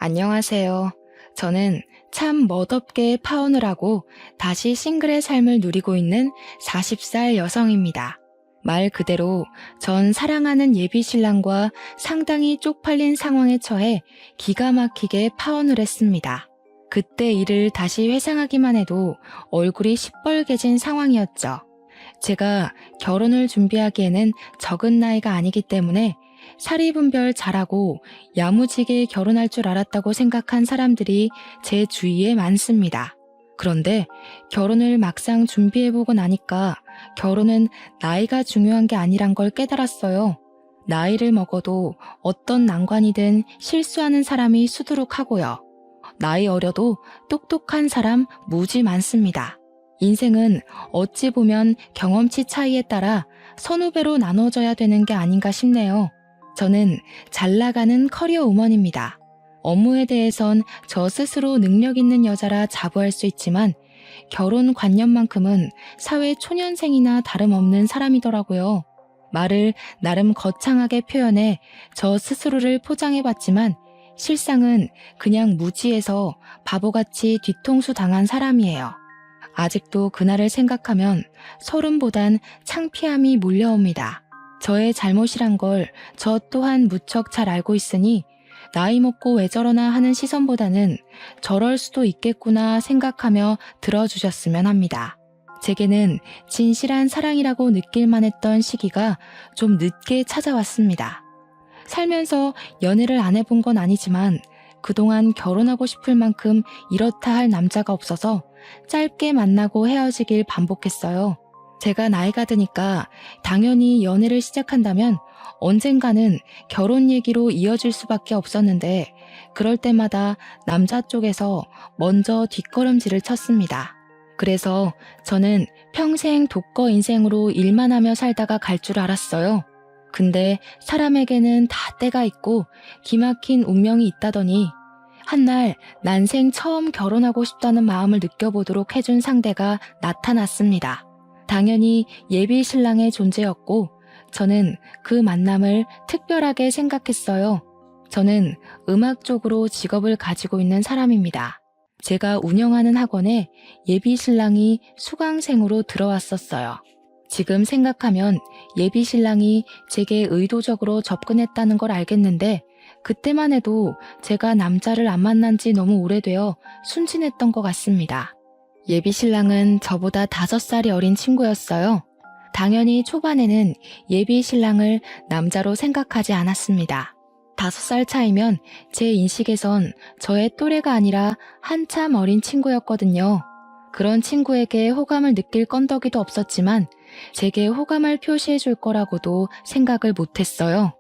안녕하세요. 저는 참 멋없게 파혼을 하고 다시 싱글의 삶을 누리고 있는 40살 여성입니다. 말 그대로 전 사랑하는 예비 신랑과 상당히 쪽팔린 상황에 처해 기가 막히게 파혼을 했습니다. 그때 일을 다시 회상하기만 해도 얼굴이 시뻘개진 상황이었죠. 제가 결혼을 준비하기에는 적은 나이가 아니기 때문에 사리분별 잘하고 야무지게 결혼할 줄 알았다고 생각한 사람들이 제 주위에 많습니다. 그런데 결혼을 막상 준비해보고 나니까 결혼은 나이가 중요한 게 아니란 걸 깨달았어요. 나이를 먹어도 어떤 난관이든 실수하는 사람이 수두룩하고요. 나이 어려도 똑똑한 사람 무지 많습니다. 인생은 어찌 보면 경험치 차이에 따라 선후배로 나눠져야 되는 게 아닌가 싶네요. 저는 잘 나가는 커리어 우먼입니다. 업무에 대해선 저 스스로 능력 있는 여자라 자부할 수 있지만 결혼 관념만큼은 사회 초년생이나 다름없는 사람이더라고요. 말을 나름 거창하게 표현해 저 스스로를 포장해봤지만 실상은 그냥 무지해서 바보같이 뒤통수 당한 사람이에요. 아직도 그날을 생각하면 서름보단 창피함이 몰려옵니다. 저의 잘못이란 걸 저 또한 무척 잘 알고 있으니 나이 먹고 왜 저러나 하는 시선보다는 저럴 수도 있겠구나 생각하며 들어주셨으면 합니다. 제게는 진실한 사랑이라고 느낄만 했던 시기가 좀 늦게 찾아왔습니다. 살면서 연애를 안 해본 건 아니지만 그동안 결혼하고 싶을 만큼 이렇다 할 남자가 없어서 짧게 만나고 헤어지길 반복했어요. 제가 나이가 드니까 당연히 연애를 시작한다면 언젠가는 결혼 얘기로 이어질 수밖에 없었는데 그럴 때마다 남자 쪽에서 먼저 뒷걸음질을 쳤습니다. 그래서 저는 평생 독거 인생으로 일만 하며 살다가 갈 줄 알았어요. 근데 사람에게는 다 때가 있고 기막힌 운명이 있다더니 한날 난생 처음 결혼하고 싶다는 마음을 느껴보도록 해준 상대가 나타났습니다. 당연히 예비 신랑의 존재였고 저는 그 만남을 특별하게 생각했어요. 저는 음악 쪽으로 직업을 가지고 있는 사람입니다. 제가 운영하는 학원에 예비 신랑이 수강생으로 들어왔었어요. 지금 생각하면 예비 신랑이 제게 의도적으로 접근했다는 걸 알겠는데 그때만 해도 제가 남자를 안 만난 지 너무 오래되어 순진했던 것 같습니다. 예비 신랑은 저보다 5살이 어린 친구였어요. 당연히 초반에는 예비 신랑을 남자로 생각하지 않았습니다. 5살 차이면 제 인식에선 저의 또래가 아니라 한참 어린 친구였거든요. 그런 친구에게 호감을 느낄 건더기도 없었지만 제게 호감을 표시해 줄 거라고도 생각을 못했어요.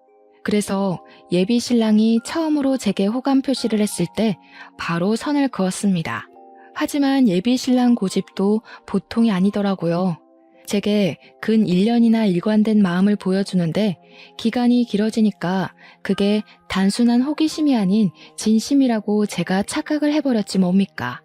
그래서 예비 신랑이 처음으로 제게 호감 표시를 했을 때 바로 선을 그었습니다. 하지만 예비 신랑 고집도 보통이 아니더라고요. 제게 근 1년이나 일관된 마음을 보여주는데 기간이 길어지니까 그게 단순한 호기심이 아닌 진심이라고 제가 착각을 해버렸지 뭡니까.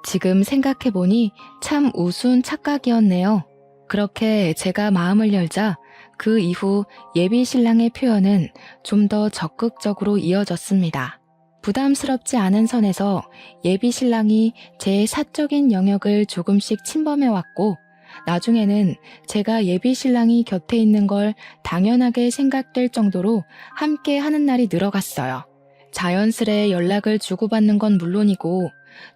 지금 생각해보니 참 우스운 착각이었네요. 그렇게 제가 마음을 열자 그 이후 예비 신랑의 표현은 좀 더 적극적으로 이어졌습니다. 부담스럽지 않은 선에서 예비 신랑이 제 사적인 영역을 조금씩 침범해왔고 나중에는 제가 예비 신랑이 곁에 있는 걸 당연하게 생각될 정도로 함께 하는 날이 늘어갔어요. 자연스레 연락을 주고받는 건 물론이고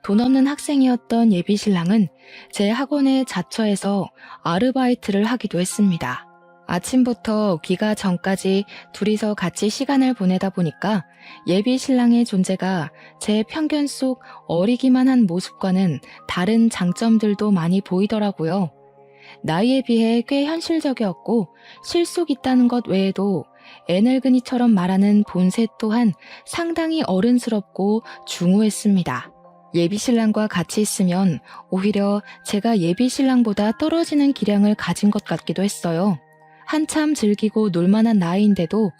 돈 없는 학생이었던 예비 신랑은 제 학원에 자처해서 아르바이트를 하기도 했습니다. 아침부터 귀가 전까지 둘이서 같이 시간을 보내다 보니까 예비 신랑의 존재가 제 편견 속 어리기만 한 모습과는 다른 장점들도 많이 보이더라고요. 나이에 비해 꽤 현실적이었고 실속 있다는 것 외에도 애늙은이처럼 말하는 본색 또한 상당히 어른스럽고 중후했습니다. 예비 신랑과 같이 있으면 오히려 제가 예비 신랑보다 떨어지는 기량을 가진 것 같기도 했어요. 한참 즐기고 놀만한 나이인데도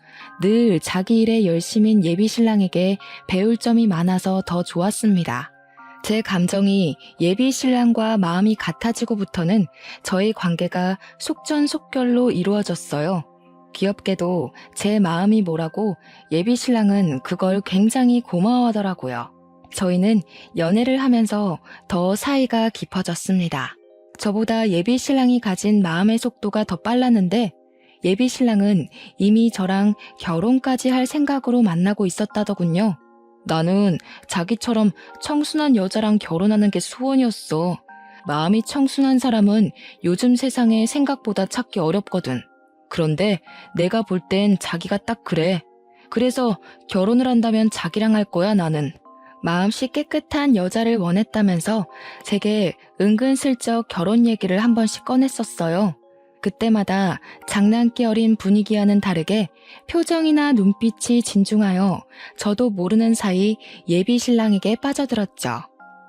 늘 자기 일에 열심인 예비 신랑에게 배울 점이 많아서 더 좋았습니다. 제 감정이 예비 신랑과 마음이 같아지고부터는 저희 관계가 속전속결로 이루어졌어요. 귀엽게도 제 마음이 뭐라고 예비 신랑은 그걸 굉장히 고마워하더라고요. 저희는 연애를 하면서 더 사이가 깊어졌습니다. 저보다 예비 신랑이 가진 마음의 속도가 더 빨랐는데 예비 신랑은 이미 저랑 결혼까지 할 생각으로 만나고 있었다더군요. 나는 자기처럼 청순한 여자랑 결혼하는 게 소원이었어. 마음이 청순한 사람은 요즘 세상에 생각보다 찾기 어렵거든. 그런데 내가 볼 땐 자기가 딱 그래. 그래서 결혼을 한다면 자기랑 할 거야, 나는. 마음씨 깨끗한 여자를 원했다면서 제게 은근슬쩍 결혼 얘기를 한 번씩 꺼냈었어요. 그때마다 장난기 어린 분위기와는 다르게 표정이나 눈빛이 진중하여 저도 모르는 사이 예비 신랑에게 빠져들었죠.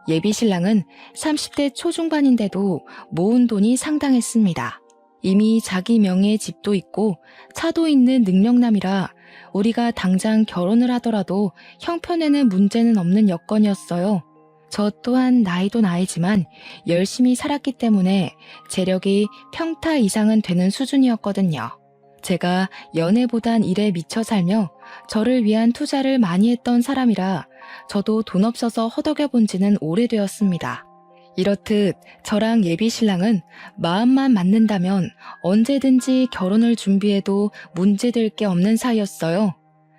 예비 신랑은 30대 초중반인데도 모은 돈이 상당했습니다. 이미 자기 명의의 집도 있고 차도 있는 능력남이라 우리가 당장 결혼을 하더라도 형편에는 문제는 없는 여건이었어요. 저 또한 나이도 나이지만 열심히 살았기 때문에 재력이 평타 이상은 되는 수준이었거든요. 제가 연애보단 일에 미쳐 살며 저를 위한 투자를 많이 했던 사람이라 저도 돈 없어서 허덕여 본 지는 오래되었습니다. 이렇듯 저랑 예비 신랑은 마음만 맞는다면 언제든지 결혼을 준비해도 문제될 게 없는 사이였어요.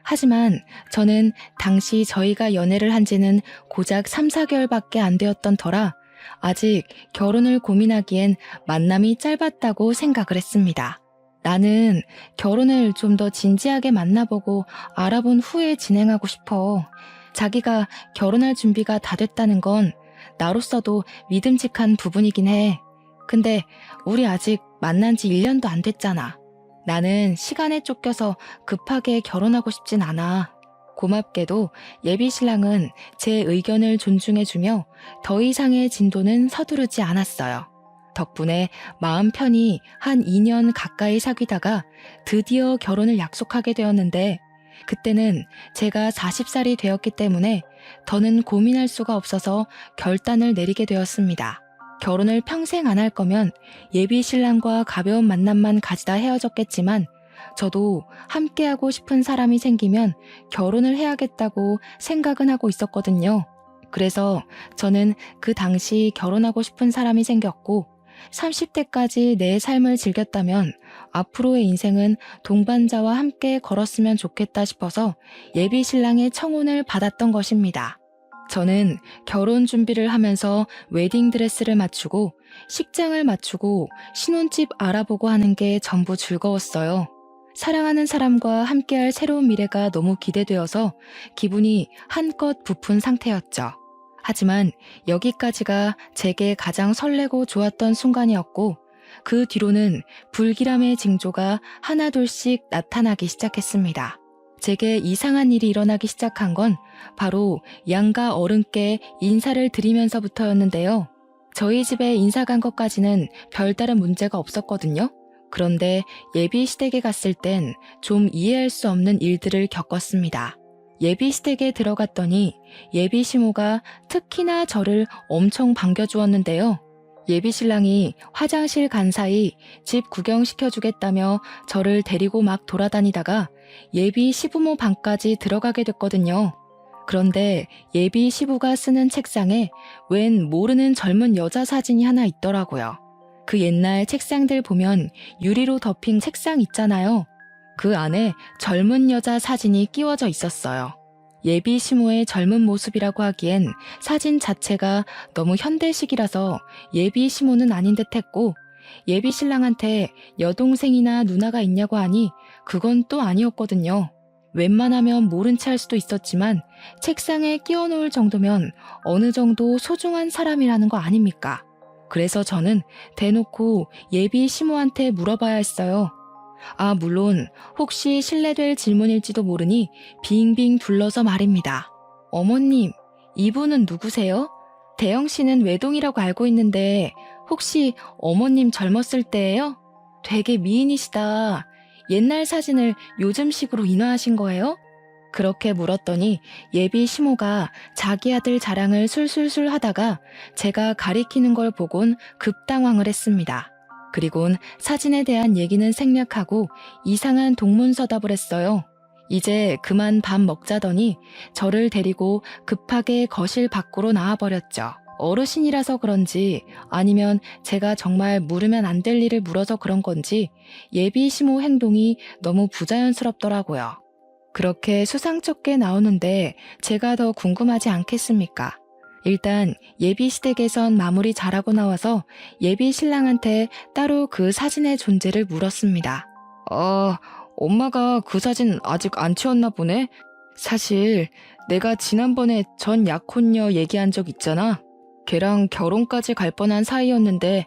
하지만 저는 당시 저희가 연애를 한 지는 고작 3, 4개월밖에 안 되었던 터라 아직 결혼을 고민하기엔 만남이 짧았다고 생각을 했습니다. 나는 결혼을 좀 더 진지하게 만나보고 알아본 후에 진행하고 싶어. 자기가 결혼할 준비가 다 됐다는 건 나로서도 믿음직한 부분이긴 해. 근데 우리 아직 만난 지 1년도 안 됐잖아. 나는 시간에 쫓겨서 급하게 결혼하고 싶진 않아. 고맙게도 예비 신랑은 제 의견을 존중해주며 더 이상의 진도는 서두르지 않았어요. 덕분에 마음 편히 한 2년 가까이 사귀다가 드디어 결혼을 약속하게 되었는데 그때는 제가 40살이 되었기 때문에 더는 고민할 수가 없어서 결단을 내리게 되었습니다. 결혼을 평생 안 할 거면 예비 신랑과 가벼운 만남만 가지다 헤어졌겠지만 저도 함께하고 싶은 사람이 생기면 결혼을 해야겠다고 생각은 하고 있었거든요. 그래서 저는 그 당시 결혼하고 싶은 사람이 생겼고 30대까지 내 삶을 즐겼다면 앞으로의 인생은 동반자와 함께 걸었으면 좋겠다 싶어서 예비 신랑의 청혼을 받았던 것입니다. 저는 결혼 준비를 하면서 웨딩드레스를 맞추고 식장을 맞추고 신혼집 알아보고 하는 게 전부 즐거웠어요. 사랑하는 사람과 함께할 새로운 미래가 너무 기대되어서 기분이 한껏 부푼 상태였죠. 하지만 여기까지가 제게 가장 설레고 좋았던 순간이었고 그 뒤로는 불길함의 징조가 하나둘씩 나타나기 시작했습니다. 제게 이상한 일이 일어나기 시작한 건 바로 양가 어른께 인사를 드리면서부터였는데요. 저희 집에 인사 간 것까지는 별다른 문제가 없었거든요. 그런데 예비 시댁에 갔을 땐 좀 이해할 수 없는 일들을 겪었습니다. 예비 시댁에 들어갔더니 예비 시모가 특히나 저를 엄청 반겨주었는데요. 예비 신랑이 화장실 간 사이 집 구경시켜주겠다며 저를 데리고 막 돌아다니다가 예비 시부모 방까지 들어가게 됐거든요. 그런데 예비 시부가 쓰는 책상에 웬 모르는 젊은 여자 사진이 하나 있더라고요. 그 옛날 책상들 보면 유리로 덮인 책상 있잖아요. 그 안에 젊은 여자 사진이 끼워져 있었어요. 예비 시모의 젊은 모습이라고 하기엔 사진 자체가 너무 현대식이라서 예비 시모는 아닌 듯 했고 예비 신랑한테 여동생이나 누나가 있냐고 하니 그건 또 아니었거든요. 웬만하면 모른 채 할 수도 있었지만 책상에 끼워놓을 정도면 어느 정도 소중한 사람이라는 거 아닙니까? 그래서 저는 대놓고 예비 시모한테 물어봐야 했어요. 물론 혹시 실례될 질문일지도 모르니 빙빙 둘러서 말입니다. 어머님, 이분은 누구세요? 대영 씨는 외동이라고 알고 있는데 혹시 어머님 젊었을 때예요? 되게 미인이시다. 옛날 사진을 요즘식으로 인화하신 거예요? 그렇게 물었더니 예비 시모가 자기 아들 자랑을 술술술 하다가 제가 가리키는 걸 보곤 급당황을 했습니다. 그리곤 사진에 대한 얘기는 생략하고 이상한 동문서답을 했어요. 이제 그만 밥 먹자더니 저를 데리고 급하게 거실 밖으로 나와버렸죠. 어르신이라서 그런지 아니면 제가 정말 물으면 안 될 일을 물어서 그런 건지 예비 시모 행동이 너무 부자연스럽더라고요. 그렇게 수상쩍게 나오는데 제가 더 궁금하지 않겠습니까? 일단 예비 시댁에선 마무리 잘하고 나와서 예비 신랑한테 따로 그 사진의 존재를 물었습니다. 엄마가 그 사진 아직 안 치웠나 보네? 사실 내가 지난번에 전 약혼녀 얘기한 적 있잖아. 걔랑 결혼까지 갈 뻔한 사이였는데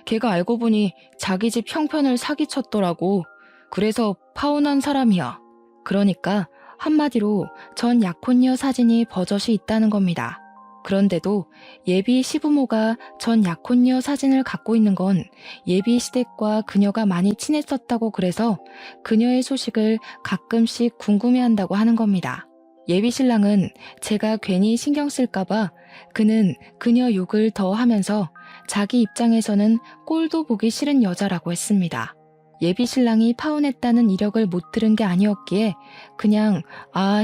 걔가 알고 보니 자기 집 형편을 사기쳤더라고. 그래서 파혼한 사람이야. 그러니까 한마디로 전 약혼녀 사진이 버젓이 있다는 겁니다. 그런데도 예비 시부모가 전 약혼녀 사진을 갖고 있는 건 예비 시댁과 그녀가 많이 친했었다고 그래서 그녀의 소식을 가끔씩 궁금해한다고 하는 겁니다. 예비 신랑은 제가 괜히 신경 쓸까봐 그는 그녀 욕을 더 하면서 자기 입장에서는 꼴도 보기 싫은 여자라고 했습니다. 예비 신랑이 파혼했다는 이력을 못 들은 게 아니었기에 그냥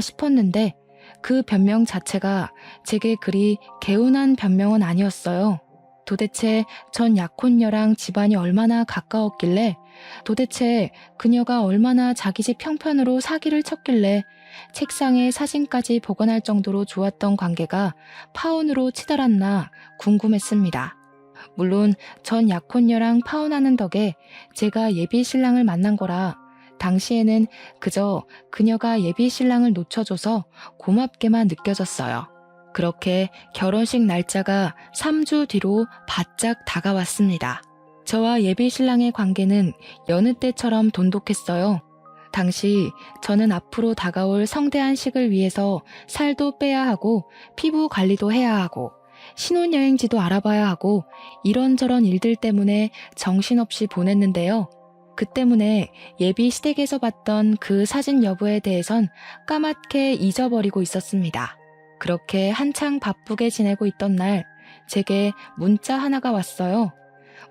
싶었는데 그 변명 자체가 제게 그리 개운한 변명은 아니었어요. 도대체 전 약혼녀랑 집안이 얼마나 가까웠길래, 도대체 그녀가 얼마나 자기 집 형편으로 사기를 쳤길래 책상에 사진까지 보관할 정도로 좋았던 관계가 파혼으로 치달았나 궁금했습니다. 물론 전 약혼녀랑 파혼하는 덕에 제가 예비 신랑을 만난 거라 당시에는 그저 그녀가 예비 신랑을 놓쳐줘서 고맙게만 느껴졌어요. 그렇게 결혼식 날짜가 3주 뒤로 바짝 다가왔습니다. 저와 예비 신랑의 관계는 여느 때처럼 돈독했어요. 당시 저는 앞으로 다가올 성대한 식을 위해서 살도 빼야 하고 피부 관리도 해야 하고 신혼여행지도 알아봐야 하고 이런저런 일들 때문에 정신없이 보냈는데요. 그 때문에 예비 시댁에서 봤던 그 사진 여부에 대해선 까맣게 잊어버리고 있었습니다. 그렇게 한창 바쁘게 지내고 있던 날 제게 문자 하나가 왔어요.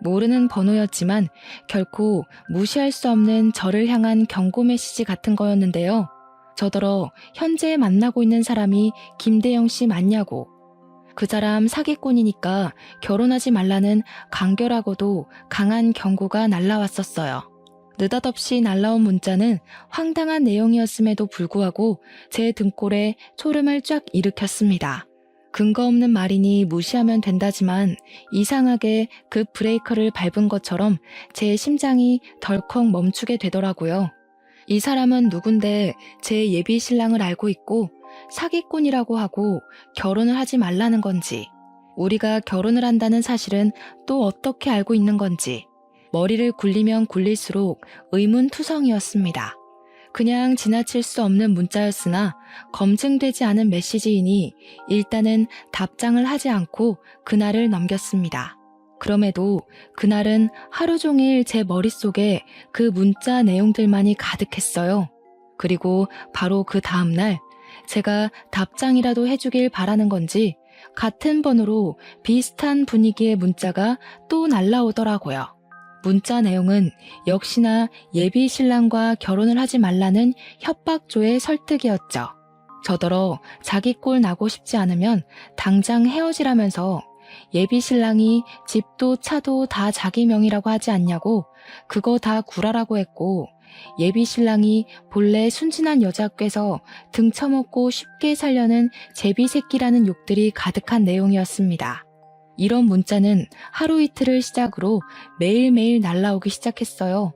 모르는 번호였지만 결코 무시할 수 없는 저를 향한 경고 메시지 같은 거였는데요. 저더러 현재 만나고 있는 사람이 김대영 씨 맞냐고. 그 사람 사기꾼이니까 결혼하지 말라는 간결하고도 강한 경고가 날라왔었어요. 느닷없이 날라온 문자는 황당한 내용이었음에도 불구하고 제 등골에 초름을 쫙 일으켰습니다. 근거 없는 말이니 무시하면 된다지만 이상하게 그 브레이크를 밟은 것처럼 제 심장이 덜컥 멈추게 되더라고요. 이 사람은 누군데 제 예비 신랑을 알고 있고 사기꾼이라고 하고 결혼을 하지 말라는 건지, 우리가 결혼을 한다는 사실은 또 어떻게 알고 있는 건지 머리를 굴리면 굴릴수록 의문투성이었습니다. 그냥 지나칠 수 없는 문자였으나 검증되지 않은 메시지이니 일단은 답장을 하지 않고 그날을 넘겼습니다. 그럼에도 그날은 하루 종일 제 머릿속에 그 문자 내용들만이 가득했어요. 그리고 바로 그 다음날 제가 답장이라도 해주길 바라는 건지 같은 번호로 비슷한 분위기의 문자가 또 날라오더라고요. 문자 내용은 역시나 예비 신랑과 결혼을 하지 말라는 협박조의 설득이었죠. 저더러 자기 꼴 나고 싶지 않으면 당장 헤어지라면서 예비 신랑이 집도 차도 다 자기 명의라고 하지 않냐고 그거 다 구라라고 했고, 예비 신랑이 본래 순진한 여자 께서 등쳐먹고 쉽게 살려는 제비새끼라는 욕들이 가득한 내용이었습니다. 이런 문자는 하루 이틀을 시작으로 매일매일 날라오기 시작했어요.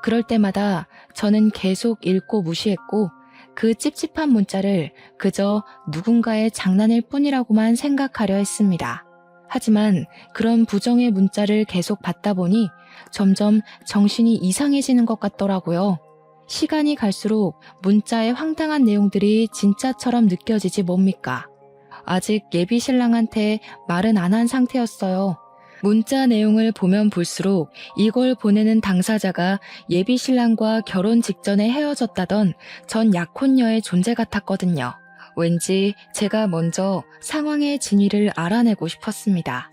그럴 때마다 저는 계속 읽고 무시했고 그 찝찝한 문자를 그저 누군가의 장난일 뿐이라고만 생각하려 했습니다. 하지만 그런 부정의 문자를 계속 받다 보니 점점 정신이 이상해지는 것 같더라고요. 시간이 갈수록 문자의 황당한 내용들이 진짜처럼 느껴지지 뭡니까? 아직 예비 신랑한테 말은 안 한 상태였어요. 문자 내용을 보면 볼수록 이걸 보내는 당사자가 예비 신랑과 결혼 직전에 헤어졌다던 전 약혼녀의 존재 같았거든요. 왠지 제가 먼저 상황의 진위를 알아내고 싶었습니다.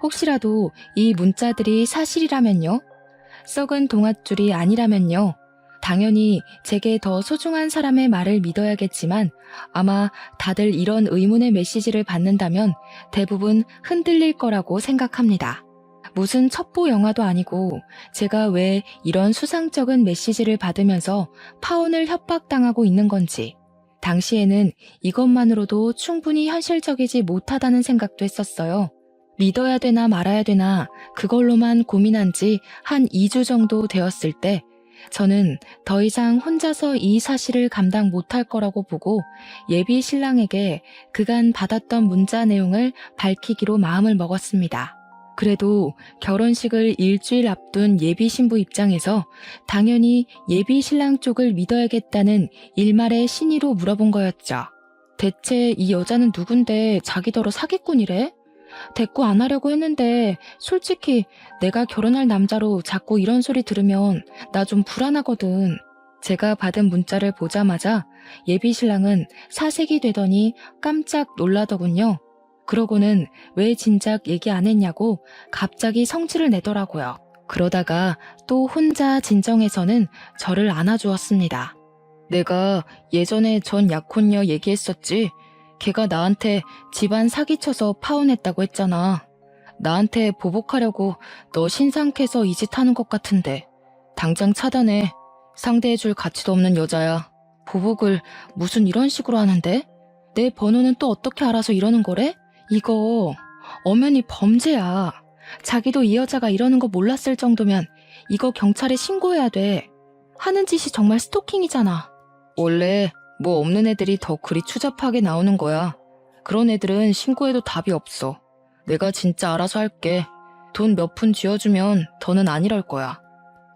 혹시라도 이 문자들이 사실이라면요? 썩은 동아줄이 아니라면요. 당연히 제게 더 소중한 사람의 말을 믿어야겠지만 아마 다들 이런 의문의 메시지를 받는다면 대부분 흔들릴 거라고 생각합니다. 무슨 첩보 영화도 아니고 제가 왜 이런 수상쩍은 메시지를 받으면서 파혼을 협박당하고 있는 건지 당시에는 이것만으로도 충분히 현실적이지 못하다는 생각도 했었어요. 믿어야 되나 말아야 되나 그걸로만 고민한 지 한 2주 정도 되었을 때 저는 더 이상 혼자서 이 사실을 감당 못할 거라고 보고 예비 신랑에게 그간 받았던 문자 내용을 밝히기로 마음을 먹었습니다. 그래도 결혼식을 일주일 앞둔 예비 신부 입장에서 당연히 예비 신랑 쪽을 믿어야겠다는 일말의 신의로 물어본 거였죠. 대체 이 여자는 누군데 자기더러 사기꾼이래? 대꾸 안 하려고 했는데 솔직히 내가 결혼할 남자로 자꾸 이런 소리 들으면 나 좀 불안하거든. 제가 받은 문자를 보자마자 예비 신랑은 사색이 되더니 깜짝 놀라더군요. 그러고는 왜 진작 얘기 안 했냐고 갑자기 성질을 내더라고요. 그러다가 또 혼자 진정해서는 저를 안아주었습니다. 내가 예전에 전 약혼녀 얘기했었지? 걔가 나한테 집안 사기쳐서 파혼했다고 했잖아. 나한테 보복하려고 너 신상캐서 이 짓 하는 것 같은데 당장 차단해. 상대해줄 가치도 없는 여자야. 보복을 무슨 이런 식으로 하는데? 내 번호는 또 어떻게 알아서 이러는 거래? 이거 엄연히 범죄야. 자기도 이 여자가 이러는 거 몰랐을 정도면 이거 경찰에 신고해야 돼. 하는 짓이 정말 스토킹이잖아. 원래 뭐 없는 애들이 더 그리 추잡하게 나오는 거야. 그런 애들은 신고해도 답이 없어. 내가 진짜 알아서 할게. 돈 몇 푼 쥐어주면 더는 안 이럴 거야.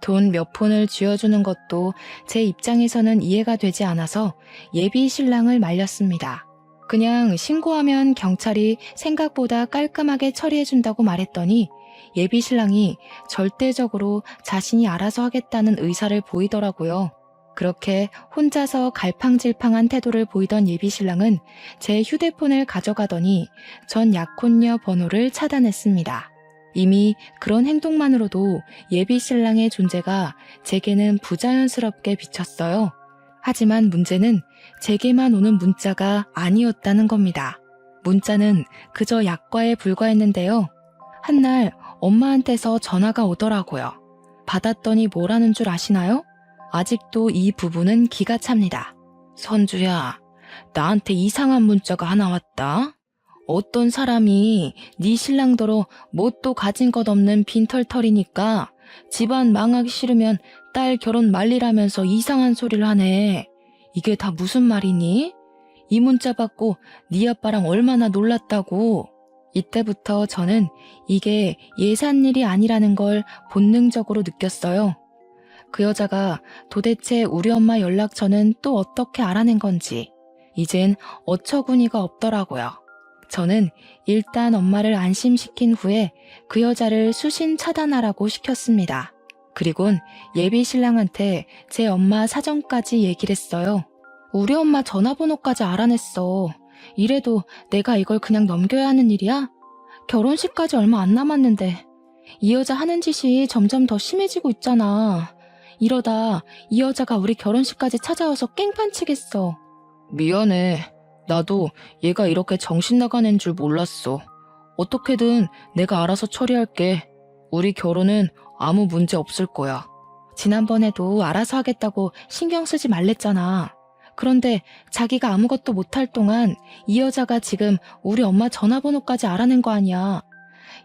돈 몇 푼을 쥐어주는 것도 제 입장에서는 이해가 되지 않아서 예비 신랑을 말렸습니다. 그냥 신고하면 경찰이 생각보다 깔끔하게 처리해준다고 말했더니 예비 신랑이 절대적으로 자신이 알아서 하겠다는 의사를 보이더라고요. 그렇게 혼자서 갈팡질팡한 태도를 보이던 예비 신랑은 제 휴대폰을 가져가더니 전 약혼녀 번호를 차단했습니다. 이미 그런 행동만으로도 예비 신랑의 존재가 제게는 부자연스럽게 비쳤어요. 하지만 문제는 제게만 오는 문자가 아니었다는 겁니다. 문자는 그저 약과에 불과했는데요. 한날 엄마한테서 전화가 오더라고요. 받았더니 뭐라는 줄 아시나요? 아직도 이 부분은 기가 찹니다. 선주야, 나한테 이상한 문자가 하나 왔다. 어떤 사람이 네 신랑더러 뭣도 가진 것 없는 빈털털이니까 집안 망하기 싫으면 딸 결혼 말리라면서 이상한 소리를 하네. 이게 다 무슨 말이니? 이 문자 받고 네 아빠랑 얼마나 놀랐다고. 이때부터 저는 이게 예산일이 아니라는 걸 본능적으로 느꼈어요. 그 여자가 도대체 우리 엄마 연락처는 또 어떻게 알아낸 건지 이젠 어처구니가 없더라고요. 저는 일단 엄마를 안심시킨 후에 그 여자를 수신 차단하라고 시켰습니다. 그리곤 예비 신랑한테 제 엄마 사정까지 얘기를 했어요. 우리 엄마 전화번호까지 알아냈어. 이래도 내가 이걸 그냥 넘겨야 하는 일이야? 결혼식까지 얼마 안 남았는데 이 여자 하는 짓이 점점 더 심해지고 있잖아. 이러다 이 여자가 우리 결혼식까지 찾아와서 깽판 치겠어. 미안해. 나도 얘가 이렇게 정신 나간 애인 줄 몰랐어. 어떻게든 내가 알아서 처리할게. 우리 결혼은 아무 문제 없을 거야. 지난번에도 알아서 하겠다고 신경 쓰지 말랬잖아. 그런데 자기가 아무것도 못할 동안 이 여자가 지금 우리 엄마 전화번호까지 알아낸 거 아니야.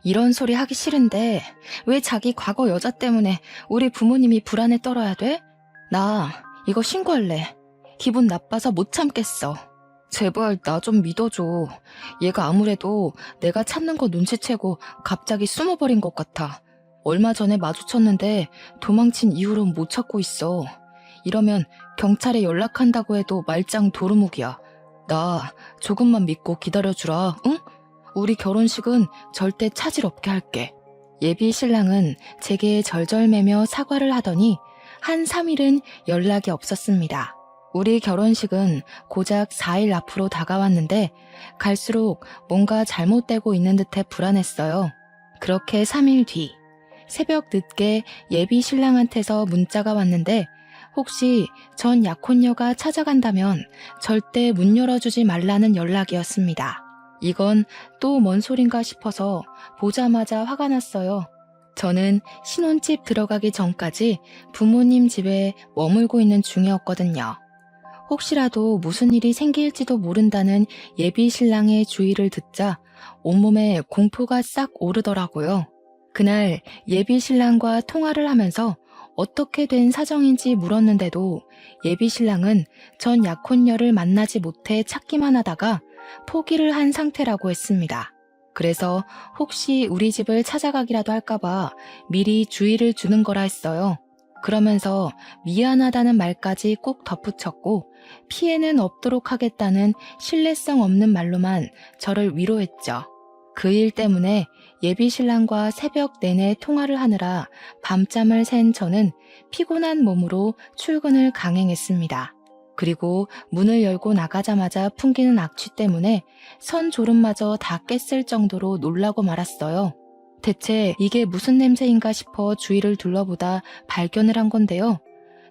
이런 소리 하기 싫은데 왜 자기 과거 여자 때문에 우리 부모님이 불안에 떨어야 돼? 나 이거 신고할래. 기분 나빠서 못 참겠어. 제발 나 좀 믿어줘. 얘가 아무래도 내가 찾는 거 눈치채고 갑자기 숨어버린 것 같아. 얼마 전에 마주쳤는데 도망친 이후로 못 찾고 있어. 이러면 경찰에 연락한다고 해도 말짱 도루묵이야. 나 조금만 믿고 기다려주라, 응? 우리 결혼식은 절대 차질 없게 할게. 예비 신랑은 제게 절절매며 사과를 하더니 한 3일은 연락이 없었습니다. 우리 결혼식은 고작 4일 앞으로 다가왔는데 갈수록 뭔가 잘못되고 있는 듯해 불안했어요. 그렇게 3일 뒤 새벽 늦게 예비 신랑한테서 문자가 왔는데 혹시 전 약혼녀가 찾아간다면 절대 문 열어주지 말라는 연락이었습니다. 이건 또 뭔 소린가 싶어서 보자마자 화가 났어요. 저는 신혼집 들어가기 전까지 부모님 집에 머물고 있는 중이었거든요. 혹시라도 무슨 일이 생길지도 모른다는 예비 신랑의 주의를 듣자 온몸에 공포가 싹 오르더라고요. 그날 예비 신랑과 통화를 하면서 어떻게 된 사정인지 물었는데도 예비 신랑은 전 약혼녀를 만나지 못해 찾기만 하다가 포기를 한 상태라고 했습니다. 그래서 혹시 우리 집을 찾아가기라도 할까봐 미리 주의를 주는 거라 했어요. 그러면서 미안하다는 말까지 꼭 덧붙였고 피해는 없도록 하겠다는 신뢰성 없는 말로만 저를 위로했죠. 그 일 때문에 예비 신랑과 새벽 내내 통화를 하느라 밤잠을 샌 저는 피곤한 몸으로 출근을 강행했습니다. 그리고 문을 열고 나가자마자 풍기는 악취 때문에 선 졸음마저 다 깼을 정도로 놀라고 말았어요. 대체 이게 무슨 냄새인가 싶어 주위를 둘러보다 발견을 한 건데요.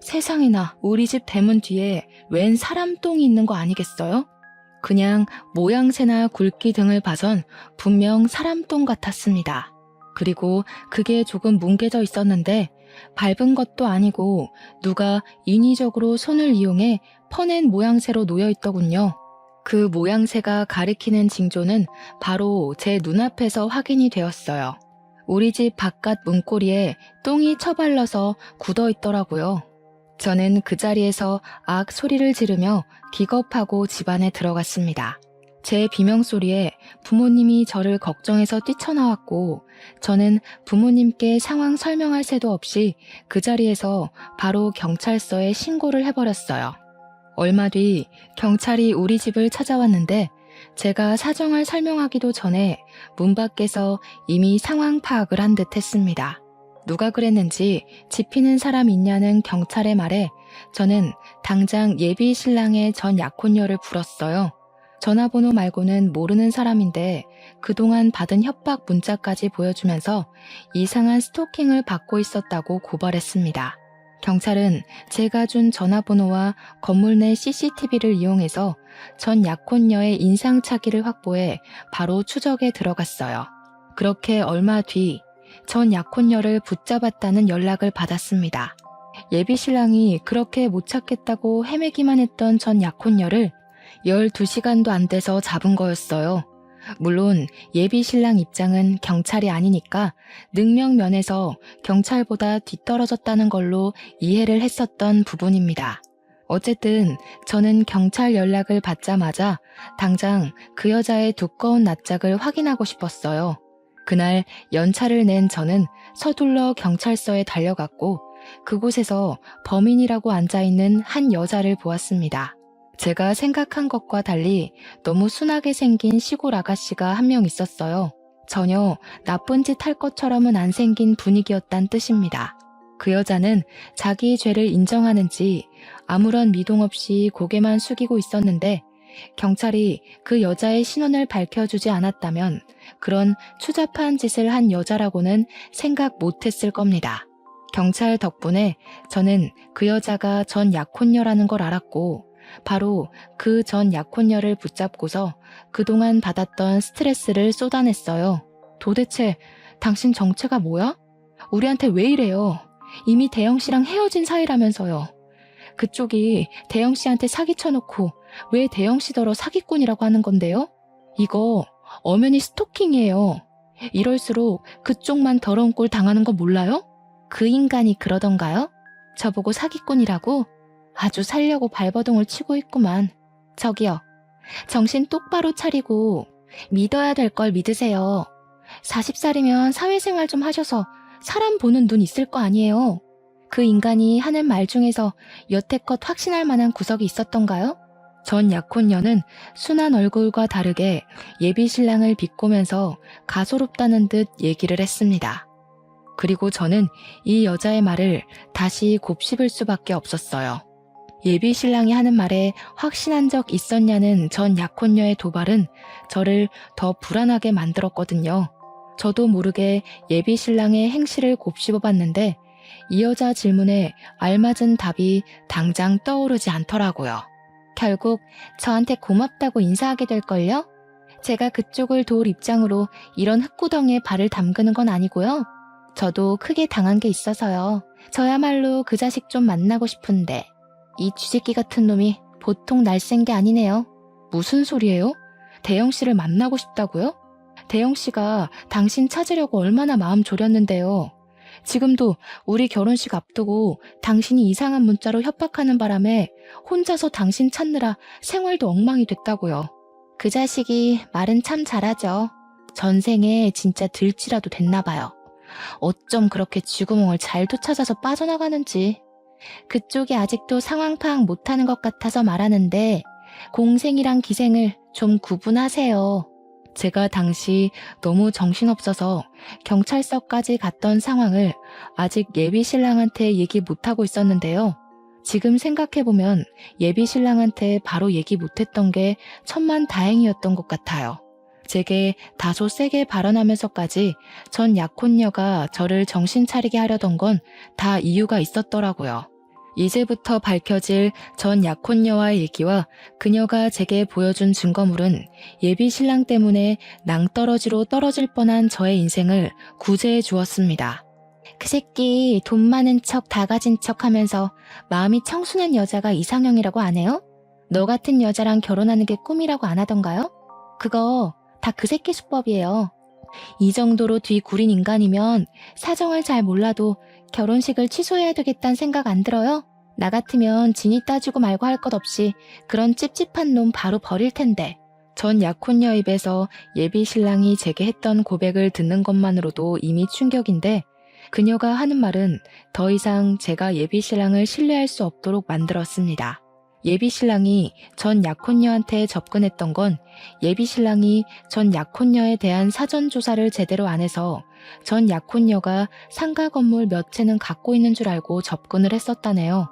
세상에나 우리 집 대문 뒤에 웬 사람 똥이 있는 거 아니겠어요? 그냥 모양새나 굵기 등을 봐선 분명 사람 똥 같았습니다. 그리고 그게 조금 뭉개져 있었는데 밟은 것도 아니고 누가 인위적으로 손을 이용해 퍼낸 모양새로 놓여 있더군요. 그 모양새가 가리키는 징조는 바로 제 눈앞에서 확인이 되었어요. 우리 집 바깥 문고리에 똥이 처발려서 굳어 있더라고요. 저는 그 자리에서 악 소리를 지르며 기겁하고 집 안에 들어갔습니다. 제 비명소리에 부모님이 저를 걱정해서 뛰쳐나왔고 저는 부모님께 상황 설명할 새도 없이 그 자리에서 바로 경찰서에 신고를 해버렸어요. 얼마 뒤 경찰이 우리 집을 찾아왔는데 제가 사정을 설명하기도 전에 문 밖에서 이미 상황 파악을 한 듯 했습니다. 누가 그랬는지 지피는 사람 있냐는 경찰의 말에 저는 당장 예비 신랑의 전 약혼녀를 불렀어요. 전화번호 말고는 모르는 사람인데 그동안 받은 협박 문자까지 보여주면서 이상한 스토킹을 받고 있었다고 고발했습니다. 경찰은 제가 준 전화번호와 건물 내 CCTV를 이용해서 전 약혼녀의 인상착의를 확보해 바로 추적에 들어갔어요. 그렇게 얼마 뒤 전 약혼녀를 붙잡았다는 연락을 받았습니다. 예비 신랑이 그렇게 못 찾겠다고 헤매기만 했던 전 약혼녀를 12시간도 안 돼서 잡은 거였어요. 물론 예비 신랑 입장은 경찰이 아니니까 능력 면에서 경찰보다 뒤떨어졌다는 걸로 이해를 했었던 부분입니다. 어쨌든 저는 경찰 연락을 받자마자 당장 그 여자의 두꺼운 낯짝을 확인하고 싶었어요. 그날 연차를 낸 저는 서둘러 경찰서에 달려갔고 그곳에서 범인이라고 앉아있는 한 여자를 보았습니다. 제가 생각한 것과 달리 너무 순하게 생긴 시골 아가씨가 한 명 있었어요. 전혀 나쁜 짓 할 것처럼은 안 생긴 분위기였단 뜻입니다. 그 여자는 자기 죄를 인정하는지 아무런 미동 없이 고개만 숙이고 있었는데 경찰이 그 여자의 신원을 밝혀주지 않았다면 그런 추잡한 짓을 한 여자라고는 생각 못했을 겁니다. 경찰 덕분에 저는 그 여자가 전 약혼녀라는 걸 알았고 바로 그 전 약혼녀를 붙잡고서 그동안 받았던 스트레스를 쏟아냈어요. 도대체 당신 정체가 뭐야? 우리한테 왜 이래요? 이미 대영씨랑 헤어진 사이라면서요. 그쪽이 대영씨한테 사기쳐놓고 왜 대영씨더러 사기꾼이라고 하는 건데요? 이거 엄연히 스토킹이에요. 이럴수록 그쪽만 더러운 꼴 당하는 거 몰라요? 그 인간이 그러던가요? 저보고 사기꾼이라고? 아주 살려고 발버둥을 치고 있구만. 저기요. 정신 똑바로 차리고 믿어야 될 걸 믿으세요. 40살이면 사회생활 좀 하셔서 사람 보는 눈 있을 거 아니에요. 그 인간이 하는 말 중에서 여태껏 확신할 만한 구석이 있었던가요? 전 약혼녀는 순한 얼굴과 다르게 예비 신랑을 비꼬면서 가소롭다는 듯 얘기를 했습니다. 그리고 저는 이 여자의 말을 다시 곱씹을 수밖에 없었어요. 예비 신랑이 하는 말에 확신한 적 있었냐는 전 약혼녀의 도발은 저를 더 불안하게 만들었거든요. 저도 모르게 예비 신랑의 행실을 곱씹어 봤는데 이 여자 질문에 알맞은 답이 당장 떠오르지 않더라고요. 결국 저한테 고맙다고 인사하게 될걸요? 제가 그쪽을 도울 입장으로 이런 흙구덩이에 발을 담그는 건 아니고요. 저도 크게 당한 게 있어서요. 저야말로 그 자식 좀 만나고 싶은데 이 쥐새끼 같은 놈이 보통 날쌘 게 아니네요. 무슨 소리예요? 대영 씨를 만나고 싶다고요? 대영 씨가 당신 찾으려고 얼마나 마음 졸였는데요. 지금도 우리 결혼식 앞두고 당신이 이상한 문자로 협박하는 바람에 혼자서 당신 찾느라 생활도 엉망이 됐다고요. 그 자식이 말은 참 잘하죠. 전생에 진짜 들쥐라도 됐나 봐요. 어쩜 그렇게 쥐구멍을 잘도 찾아서 빠져나가는지. 그쪽이 아직도 상황 파악 못하는 것 같아서 말하는데 공생이랑 기생을 좀 구분하세요. 제가 당시 너무 정신없어서 경찰서까지 갔던 상황을 아직 예비 신랑한테 얘기 못하고 있었는데요. 지금 생각해보면 예비 신랑한테 바로 얘기 못했던 게 천만 다행이었던 것 같아요. 제게 다소 세게 발언하면서까지 전 약혼녀가 저를 정신 차리게 하려던 건 다 이유가 있었더라고요. 이제부터 밝혀질 전 약혼녀와의 얘기와 그녀가 제게 보여준 증거물은 예비 신랑 때문에 낭떠러지로 떨어질 뻔한 저의 인생을 구제해 주었습니다. 그 새끼 돈 많은 척 다 가진 척 하면서 마음이 청순한 여자가 이상형이라고 안 해요? 너 같은 여자랑 결혼하는 게 꿈이라고 안 하던가요? 그거 다 그 새끼 수법이에요. 이 정도로 뒤구린 인간이면 사정을 잘 몰라도 결혼식을 취소해야 되겠다는 생각 안 들어요? 나 같으면 진이 따지고 말고 할 것 없이 그런 찝찝한 놈 바로 버릴 텐데. 전 약혼녀 입에서 예비 신랑이 제게 했던 고백을 듣는 것만으로도 이미 충격인데 그녀가 하는 말은 더 이상 제가 예비 신랑을 신뢰할 수 없도록 만들었습니다. 예비 신랑이 전 약혼녀한테 접근했던 건 예비 신랑이 전 약혼녀에 대한 사전 조사를 제대로 안 해서 전 약혼녀가 상가 건물 몇 채는 갖고 있는 줄 알고 접근을 했었다네요.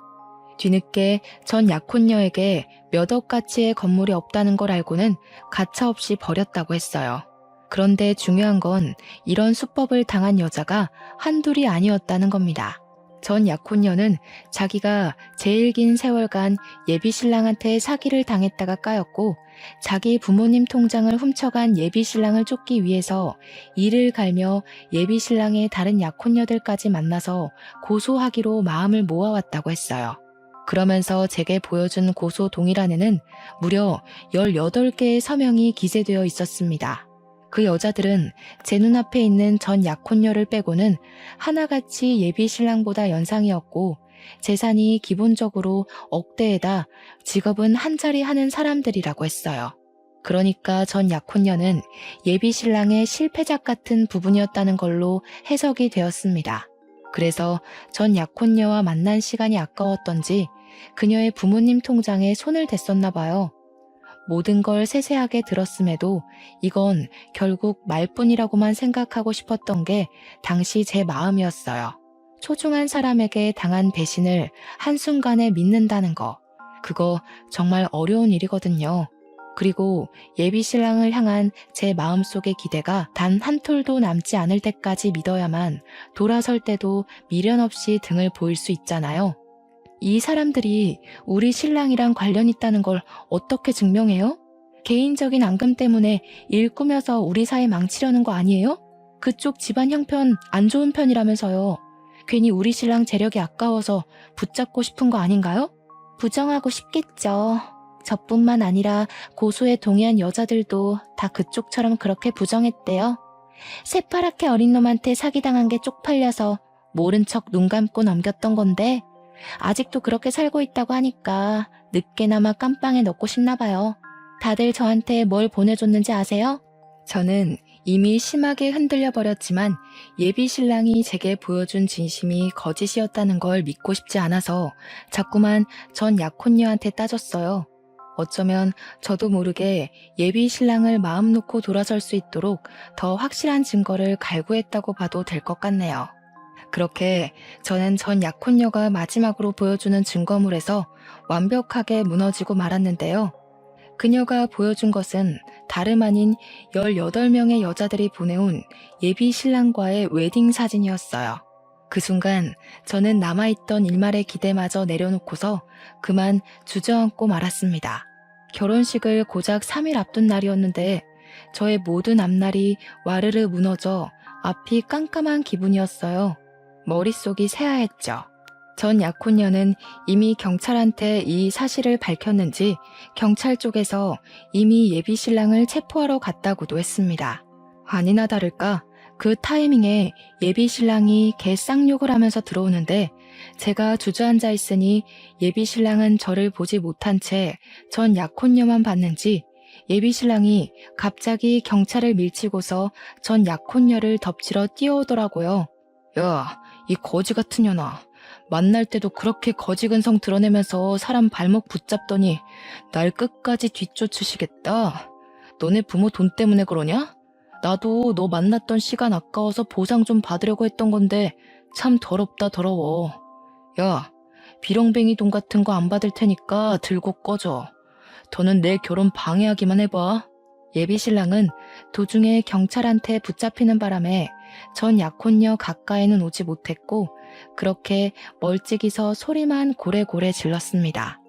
뒤늦게 전 약혼녀에게 몇 억 가치의 건물이 없다는 걸 알고는 가차없이 버렸다고 했어요. 그런데 중요한 건 이런 수법을 당한 여자가 한둘이 아니었다는 겁니다. 전 약혼녀는 자기가 제일 긴 세월간 예비 신랑한테 사기를 당했다가 까였고 자기 부모님 통장을 훔쳐간 예비 신랑을 쫓기 위해서 이를 갈며 예비 신랑의 다른 약혼녀들까지 만나서 고소하기로 마음을 모아왔다고 했어요. 그러면서 제게 보여준 고소 동의란에는 무려 18개의 서명이 기재되어 있었습니다. 그 여자들은 제 눈앞에 있는 전 약혼녀를 빼고는 하나같이 예비 신랑보다 연상이었고 재산이 기본적으로 억대에다 직업은 한 자리 하는 사람들이라고 했어요. 그러니까 전 약혼녀는 예비 신랑의 실패작 같은 부분이었다는 걸로 해석이 되었습니다. 그래서 전 약혼녀와 만난 시간이 아까웠던지 그녀의 부모님 통장에 손을 댔었나 봐요. 모든 걸 세세하게 들었음에도 이건 결국 말뿐이라고만 생각하고 싶었던 게 당시 제 마음이었어요. 소중한 사람에게 당한 배신을 한순간에 믿는다는 거, 그거 정말 어려운 일이거든요. 그리고 예비 신랑을 향한 제 마음속의 기대가 단 한 톨도 남지 않을 때까지 믿어야만 돌아설 때도 미련 없이 등을 보일 수 있잖아요. 이 사람들이 우리 신랑이랑 관련 있다는 걸 어떻게 증명해요? 개인적인 앙금 때문에 일 꾸며서 우리 사이 망치려는 거 아니에요? 그쪽 집안 형편 안 좋은 편이라면서요. 괜히 우리 신랑 재력이 아까워서 붙잡고 싶은 거 아닌가요? 부정하고 싶겠죠. 저뿐만 아니라 고소에 동의한 여자들도 다 그쪽처럼 그렇게 부정했대요. 새파랗게 어린 놈한테 사기당한 게 쪽팔려서 모른 척 눈 감고 넘겼던 건데 아직도 그렇게 살고 있다고 하니까 늦게나마 깜빵에 넣고 싶나 봐요. 다들 저한테 뭘 보내줬는지 아세요? 저는 이미 심하게 흔들려 버렸지만 예비 신랑이 제게 보여준 진심이 거짓이었다는 걸 믿고 싶지 않아서 자꾸만 전 약혼녀한테 따졌어요. 어쩌면 저도 모르게 예비 신랑을 마음 놓고 돌아설 수 있도록 더 확실한 증거를 갈구했다고 봐도 될 것 같네요. 그렇게 저는 전 약혼녀가 마지막으로 보여주는 증거물에서 완벽하게 무너지고 말았는데요. 그녀가 보여준 것은 다름 아닌 18명의 여자들이 보내온 예비 신랑과의 웨딩 사진이었어요. 그 순간 저는 남아있던 일말의 기대마저 내려놓고서 그만 주저앉고 말았습니다. 결혼식을 고작 3일 앞둔 날이었는데 저의 모든 앞날이 와르르 무너져 앞이 깜깜한 기분이었어요. 머릿속이 새하였죠. 전 약혼녀는 이미 경찰한테 이 사실을 밝혔는지 경찰 쪽에서 이미 예비 신랑을 체포하러 갔다고도 했습니다. 아니나 다를까 그 타이밍에 예비 신랑이 개 쌍욕을 하면서 들어오는데 제가 주저앉아 있으니 예비 신랑은 저를 보지 못한 채 전 약혼녀만 봤는지 예비 신랑이 갑자기 경찰을 밀치고서 전 약혼녀를 덮치러 뛰어오더라고요. 야, 이 거지 같은 년아. 만날 때도 그렇게 거지근성 드러내면서 사람 발목 붙잡더니 날 끝까지 뒤쫓으시겠다. 너네 부모 돈 때문에 그러냐? 나도 너 만났던 시간 아까워서 보상 좀 받으려고 했던 건데 참 더럽다 더러워. 야, 비렁뱅이 돈 같은 거 안 받을 테니까 들고 꺼져. 더는 내 결혼 방해하기만 해봐. 예비 신랑은 도중에 경찰한테 붙잡히는 바람에 전 약혼녀 가까이는 오지 못했고 그렇게 멀찍이서 소리만 고래고래 질렀습니다.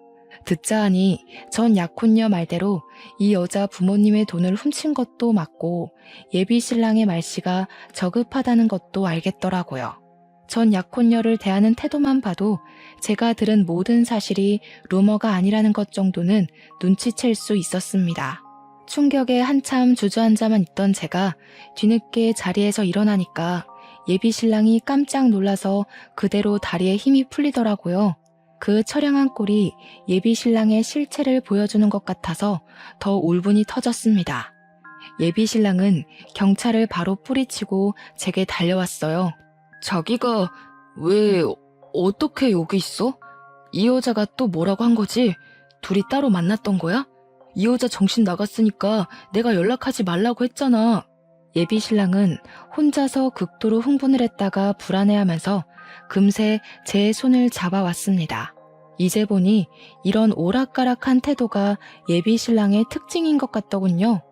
듣자 하니 전 약혼녀 말대로 이 여자 부모님의 돈을 훔친 것도 맞고 예비 신랑의 말씨가 저급하다는 것도 알겠더라고요. 전 약혼녀를 대하는 태도만 봐도 제가 들은 모든 사실이 루머가 아니라는 것 정도는 눈치챌 수 있었습니다. 충격에 한참 주저앉아만 있던 제가 뒤늦게 자리에서 일어나니까 예비 신랑이 깜짝 놀라서 그대로 다리에 힘이 풀리더라고요. 그 처량한 꼴이 예비 신랑의 실체를 보여주는 것 같아서 더 울분이 터졌습니다. 예비 신랑은 경찰을 바로 뿌리치고 제게 달려왔어요. 자기가 왜 어떻게 여기 있어? 이 여자가 또 뭐라고 한 거지? 둘이 따로 만났던 거야? 이 여자 정신 나갔으니까 내가 연락하지 말라고 했잖아. 예비 신랑은 혼자서 극도로 흥분을 했다가 불안해하면서 금세 제 손을 잡아왔습니다. 이제 보니 이런 오락가락한 태도가 예비 신랑의 특징인 것 같더군요.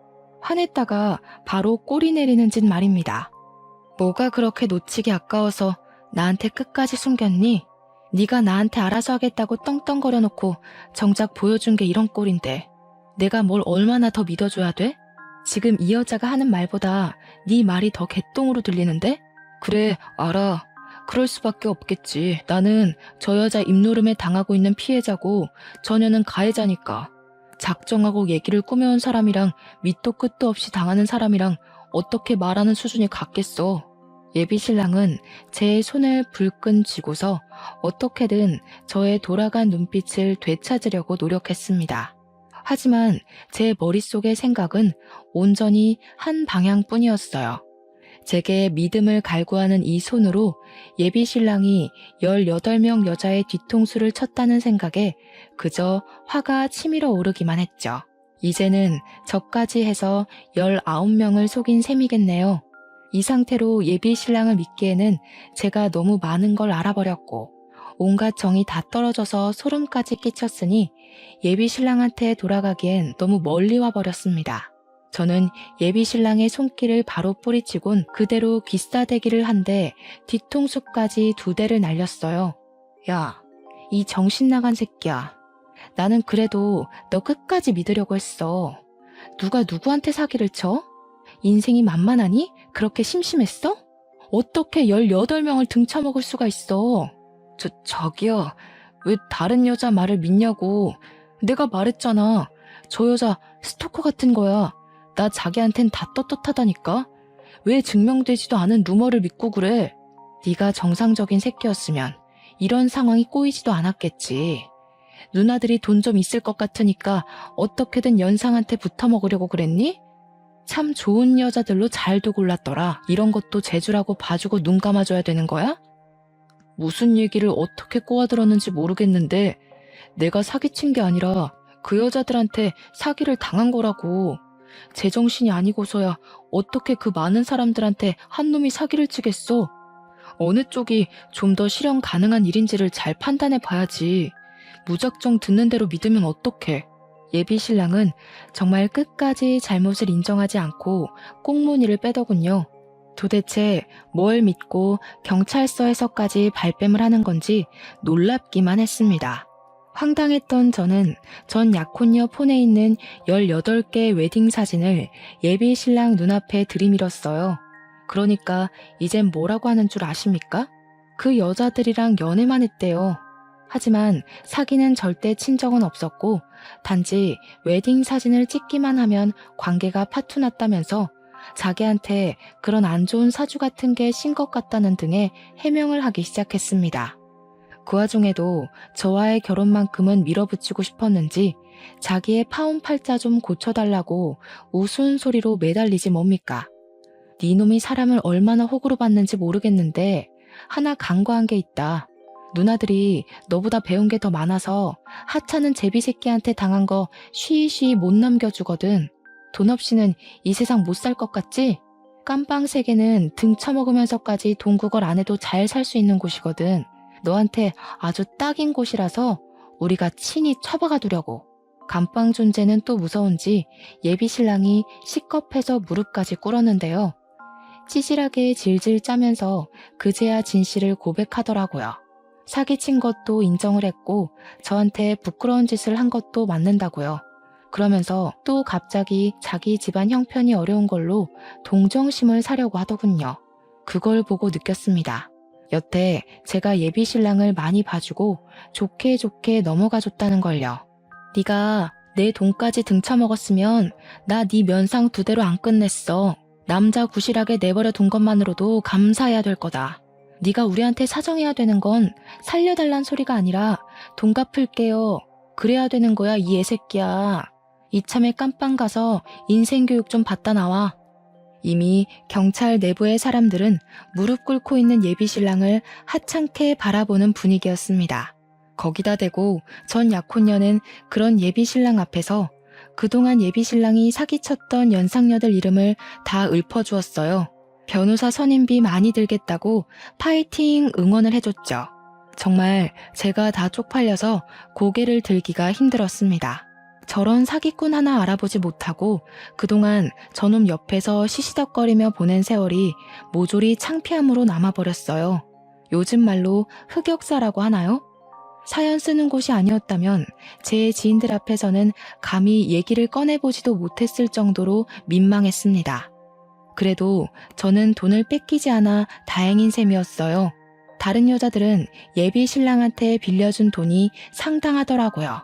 화냈다가 바로 꼬리 내리는 짓 말입니다. 뭐가 그렇게 놓치기 아까워서 나한테 끝까지 숨겼니? 네가 나한테 알아서 하겠다고 떵떵거려 놓고 정작 보여준 게 이런 꼴인데 내가 뭘 얼마나 더 믿어줘야 돼? 지금 이 여자가 하는 말보다 네 말이 더 개똥으로 들리는데? 그래, 알아. 그럴 수밖에 없겠지. 나는 저 여자 입노름에 당하고 있는 피해자고 저녀는 가해자니까. 작정하고 얘기를 꾸며온 사람이랑 밑도 끝도 없이 당하는 사람이랑 어떻게 말하는 수준이 같겠어. 예비 신랑은 제 손을 불끈 쥐고서 어떻게든 저의 돌아간 눈빛을 되찾으려고 노력했습니다. 하지만 제 머릿속의 생각은 온전히 한 방향뿐이었어요. 제게 믿음을 갈구하는 이 손으로 예비 신랑이 18명 여자의 뒤통수를 쳤다는 생각에 그저 화가 치밀어 오르기만 했죠. 이제는 저까지 해서 19명을 속인 셈이겠네요. 이 상태로 예비 신랑을 믿기에는 제가 너무 많은 걸 알아버렸고 온갖 정이 다 떨어져서 소름까지 끼쳤으니 예비 신랑한테 돌아가기엔 너무 멀리 와버렸습니다. 저는 예비 신랑의 손길을 바로 뿌리치곤 그대로 귀싸대기를 한데 뒤통수까지 2대를 날렸어요. 야, 이 정신나간 새끼야. 나는 그래도 너 끝까지 믿으려고 했어. 누가 누구한테 사기를 쳐? 인생이 만만하니? 그렇게 심심했어? 어떻게 18명을 등쳐먹을 수가 있어? 저기요. 왜 다른 여자 말을 믿냐고. 내가 말했잖아. 저 여자 스토커 같은 거야. 나 자기한텐 다 떳떳하다니까. 왜 증명되지도 않은 루머를 믿고 그래? 네가 정상적인 새끼였으면 이런 상황이 꼬이지도 않았겠지. 누나들이 돈 좀 있을 것 같으니까 어떻게든 연상한테 붙어먹으려고 그랬니? 참 좋은 여자들로 잘도 골랐더라. 이런 것도 재주라고 봐주고 눈 감아줘야 되는 거야? 무슨 얘기를 어떻게 꼬아들었는지 모르겠는데 내가 사기친 게 아니라 그 여자들한테 사기를 당한 거라고. 제정신이 아니고서야 어떻게 그 많은 사람들한테 한 놈이 사기를 치겠어. 어느 쪽이 좀 더 실현 가능한 일인지를 잘 판단해 봐야지. 무작정 듣는 대로 믿으면 어떡해. 예비 신랑은 정말 끝까지 잘못을 인정하지 않고 꽁무니를 빼더군요. 도대체 뭘 믿고 경찰서에서까지 발뺌을 하는 건지 놀랍기만 했습니다. 황당했던 저는 전 약혼녀 폰에 있는 18개 웨딩 사진을 예비 신랑 눈앞에 들이밀었어요. 그러니까 이젠 뭐라고 하는 줄 아십니까? 그 여자들이랑 연애만 했대요. 하지만 사귀는 절대 친적은 없었고 단지 웨딩 사진을 찍기만 하면 관계가 파투났다면서 자기한테 그런 안 좋은 사주 같은 게 신 것 같다는 등의 해명을 하기 시작했습니다. 그 와중에도 저와의 결혼만큼은 밀어붙이고 싶었는지 자기의 파혼 팔자 좀 고쳐달라고 우스운 소리로 매달리지 뭡니까? 네 놈이 사람을 얼마나 호구로 봤는지 모르겠는데 하나 간과한 게 있다. 누나들이 너보다 배운 게 더 많아서 하찮은 제비 새끼한테 당한 거 쉬쉬 못 넘겨주거든. 돈 없이는 이 세상 못 살 것 같지? 깜빵 세계는 등 처먹으면서까지 돈 구걸 안 해도 잘 살 수 있는 곳이거든. 너한테 아주 딱인 곳이라서 우리가 친히 처박아 두려고. 감방 존재는 또 무서운지 예비 신랑이 시겁해서 무릎까지 꿇었는데요. 찌질하게 질질 짜면서 그제야 진실을 고백하더라고요. 사기친 것도 인정을 했고 저한테 부끄러운 짓을 한 것도 맞는다고요. 그러면서 또 갑자기 자기 집안 형편이 어려운 걸로 동정심을 사려고 하더군요. 그걸 보고 느꼈습니다. 여태 제가 예비 신랑을 많이 봐주고 좋게 좋게 넘어가줬다는 걸요. 네가 내 돈까지 등쳐먹었으면 나 네 면상 2대로 안 끝냈어. 남자 구실하게 내버려 둔 것만으로도 감사해야 될 거다. 네가 우리한테 사정해야 되는 건 살려달란 소리가 아니라 돈 갚을게요. 그래야 되는 거야 이 애새끼야. 이참에 깜빵 가서 인생교육 좀 받다 나와. 이미 경찰 내부의 사람들은 무릎 꿇고 있는 예비 신랑을 하찮게 바라보는 분위기였습니다. 거기다 대고 전 약혼녀는 그런 예비 신랑 앞에서 그동안 예비 신랑이 사기쳤던 연상녀들 이름을 다 읊어주었어요. 변호사 선임비 많이 들겠다고 파이팅 응원을 해줬죠. 정말 제가 다 쪽팔려서 고개를 들기가 힘들었습니다. 저런 사기꾼 하나 알아보지 못하고 그동안 저놈 옆에서 시시덕거리며 보낸 세월이 모조리 창피함으로 남아버렸어요. 요즘 말로 흑역사라고 하나요? 사연 쓰는 곳이 아니었다면 제 지인들 앞에서는 감히 얘기를 꺼내보지도 못했을 정도로 민망했습니다. 그래도 저는 돈을 뺏기지 않아 다행인 셈이었어요. 다른 여자들은 예비 신랑한테 빌려준 돈이 상당하더라고요.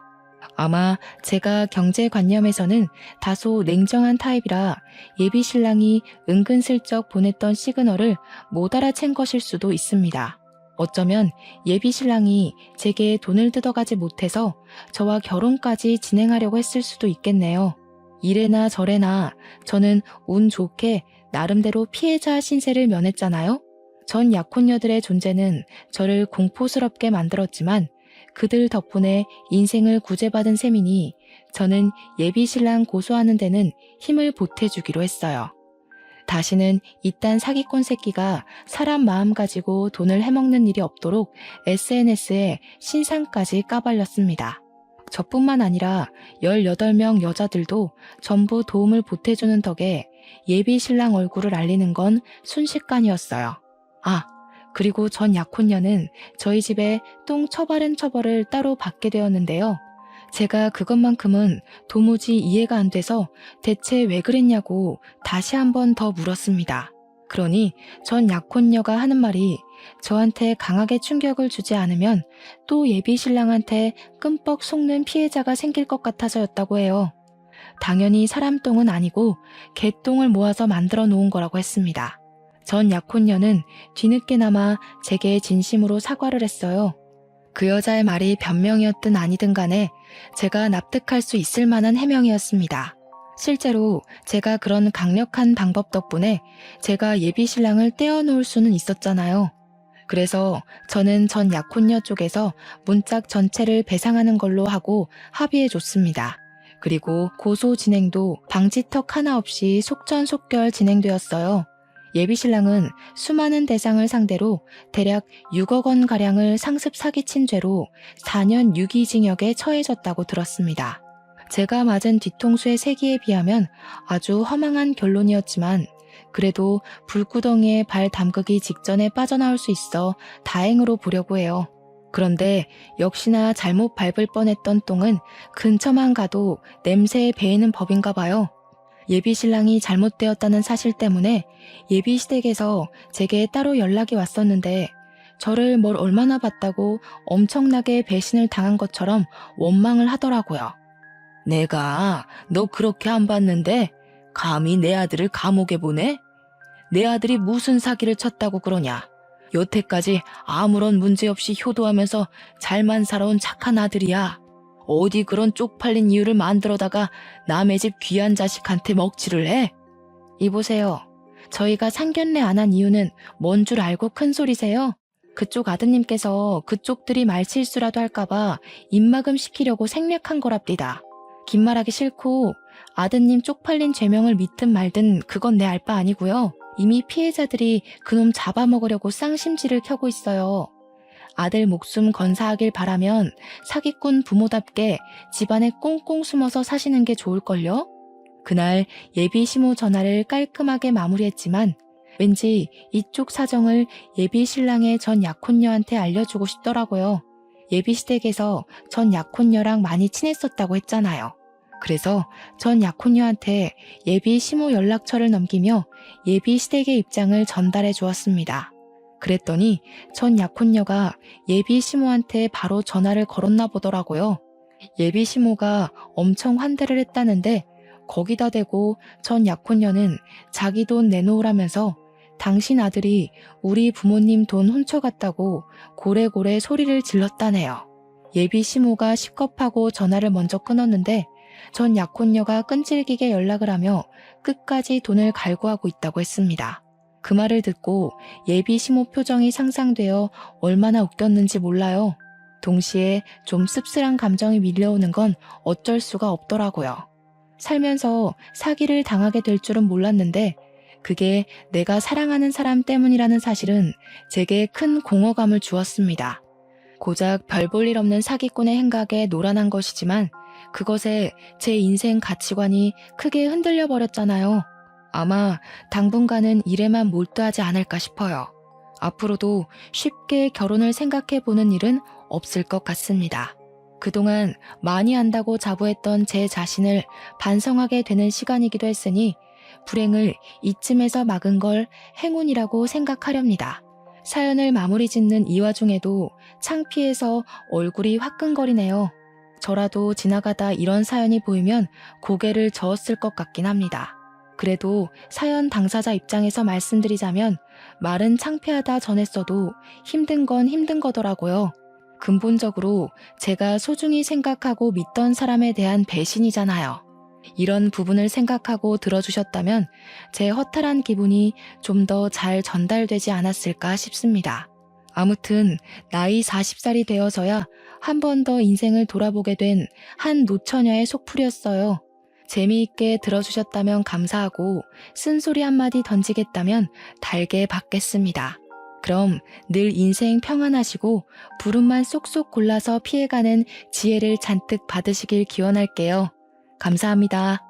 아마 제가 경제관념에서는 다소 냉정한 타입이라 예비 신랑이 은근슬쩍 보냈던 시그널을 못 알아챈 것일 수도 있습니다. 어쩌면 예비 신랑이 제게 돈을 뜯어가지 못해서 저와 결혼까지 진행하려고 했을 수도 있겠네요. 이래나 저래나 저는 운 좋게 나름대로 피해자 신세를 면했잖아요. 전 약혼녀들의 존재는 저를 공포스럽게 만들었지만 그들 덕분에 인생을 구제받은 셈이니 저는 예비 신랑 고소하는 데는 힘을 보태주기로 했어요. 다시는 이딴 사기꾼 새끼가 사람 마음 가지고 돈을 해먹는 일이 없도록 SNS에 신상까지 까발렸습니다. 저뿐만 아니라 18명 여자들도 전부 도움을 보태주는 덕에 예비 신랑 얼굴을 알리는 건 순식간이었어요. 아, 그리고 전 약혼녀는 저희 집에 똥 처바른 처벌을 따로 받게 되었는데요. 제가 그것만큼은 도무지 이해가 안 돼서 대체 왜 그랬냐고 다시 한 번 더 물었습니다. 그러니 전 약혼녀가 하는 말이 저한테 강하게 충격을 주지 않으면 또 예비 신랑한테 끔뻑 속는 피해자가 생길 것 같아서였다고 해요. 당연히 사람 똥은 아니고 개똥을 모아서 만들어 놓은 거라고 했습니다. 전 약혼녀는 뒤늦게나마 제게 진심으로 사과를 했어요. 그 여자의 말이 변명이었든 아니든 간에 제가 납득할 수 있을 만한 해명이었습니다. 실제로 제가 그런 강력한 방법 덕분에 제가 예비 신랑을 떼어놓을 수는 있었잖아요. 그래서 저는 전 약혼녀 쪽에서 문짝 전체를 배상하는 걸로 하고 합의해줬습니다. 그리고 고소 진행도 방지턱 하나 없이 속전속결 진행되었어요. 예비 신랑은 수많은 대상을 상대로 대략 6억 원가량을 상습 사기친 죄로 4년 유기징역에 처해졌다고 들었습니다. 제가 맞은 뒤통수의 세기에 비하면 아주 허망한 결론이었지만 그래도 불구덩이에 발 담그기 직전에 빠져나올 수 있어 다행으로 보려고 해요. 그런데 역시나 잘못 밟을 뻔했던 똥은 근처만 가도 냄새에 배이는 법인가 봐요. 예비 신랑이 잘못되었다는 사실 때문에 예비 시댁에서 제게 따로 연락이 왔었는데 저를 뭘 얼마나 봤다고 엄청나게 배신을 당한 것처럼 원망을 하더라고요. 내가 너 그렇게 안 봤는데 감히 내 아들을 감옥에 보내? 내 아들이 무슨 사기를 쳤다고 그러냐? 여태까지 아무런 문제 없이 효도하면서 잘만 살아온 착한 아들이야. 어디 그런 쪽팔린 이유를 만들어다가 남의 집 귀한 자식한테 먹칠을 해? 이보세요. 저희가 상견례 안 한 이유는 뭔 줄 알고 큰 소리세요? 그쪽 아드님께서 그쪽들이 말실수라도 할까봐 입막음 시키려고 생략한 거랍디다. 긴 말하기 싫고 아드님 쪽팔린 죄명을 믿든 말든 그건 내 알 바 아니고요. 이미 피해자들이 그놈 잡아먹으려고 쌍심지를 켜고 있어요. 아들 목숨 건사하길 바라면 사기꾼 부모답게 집안에 꽁꽁 숨어서 사시는 게 좋을걸요? 그날 예비 시모 전화를 깔끔하게 마무리했지만 왠지 이쪽 사정을 예비 신랑의 전 약혼녀한테 알려주고 싶더라고요. 예비 시댁에서 전 약혼녀랑 많이 친했었다고 했잖아요. 그래서 전 약혼녀한테 예비 시모 연락처를 넘기며 예비 시댁의 입장을 전달해 주었습니다. 그랬더니 전 약혼녀가 예비 시모한테 바로 전화를 걸었나 보더라고요. 예비 시모가 엄청 환대를 했다는데 거기다 대고 전 약혼녀는 자기 돈 내놓으라면서 당신 아들이 우리 부모님 돈 훔쳐갔다고 고래고래 소리를 질렀다네요. 예비 시모가 식겁하고 전화를 먼저 끊었는데 전 약혼녀가 끈질기게 연락을 하며 끝까지 돈을 갈구하고 있다고 했습니다. 그 말을 듣고 예비 시모 표정이 상상되어 얼마나 웃겼는지 몰라요. 동시에 좀 씁쓸한 감정이 밀려오는 건 어쩔 수가 없더라고요. 살면서 사기를 당하게 될 줄은 몰랐는데 그게 내가 사랑하는 사람 때문이라는 사실은 제게 큰 공허감을 주었습니다. 고작 별 볼 일 없는 사기꾼의 행각에 노란한 것이지만 그것에 제 인생 가치관이 크게 흔들려 버렸잖아요. 아마 당분간은 일에만 몰두하지 않을까 싶어요. 앞으로도 쉽게 결혼을 생각해 보는 일은 없을 것 같습니다. 그동안 많이 안다고 자부했던 제 자신을 반성하게 되는 시간이기도 했으니 불행을 이쯤에서 막은 걸 행운이라고 생각하렵니다. 사연을 마무리 짓는 이 와중에도 창피해서 얼굴이 화끈거리네요. 저라도 지나가다 이런 사연이 보이면 고개를 저었을 것 같긴 합니다. 그래도 사연 당사자 입장에서 말씀드리자면 말은 창피하다 전했어도 힘든 건 힘든 거더라고요. 근본적으로 제가 소중히 생각하고 믿던 사람에 대한 배신이잖아요. 이런 부분을 생각하고 들어주셨다면 제 허탈한 기분이 좀 더 잘 전달되지 않았을까 싶습니다. 아무튼 나이 40살이 되어서야 한 번 더 인생을 돌아보게 된 한 노처녀의 속풀이였어요. 재미있게 들어주셨다면 감사하고 쓴소리 한마디 던지겠다면 달게 받겠습니다. 그럼 늘 인생 평안하시고 부름만 쏙쏙 골라서 피해가는 지혜를 잔뜩 받으시길 기원할게요. 감사합니다.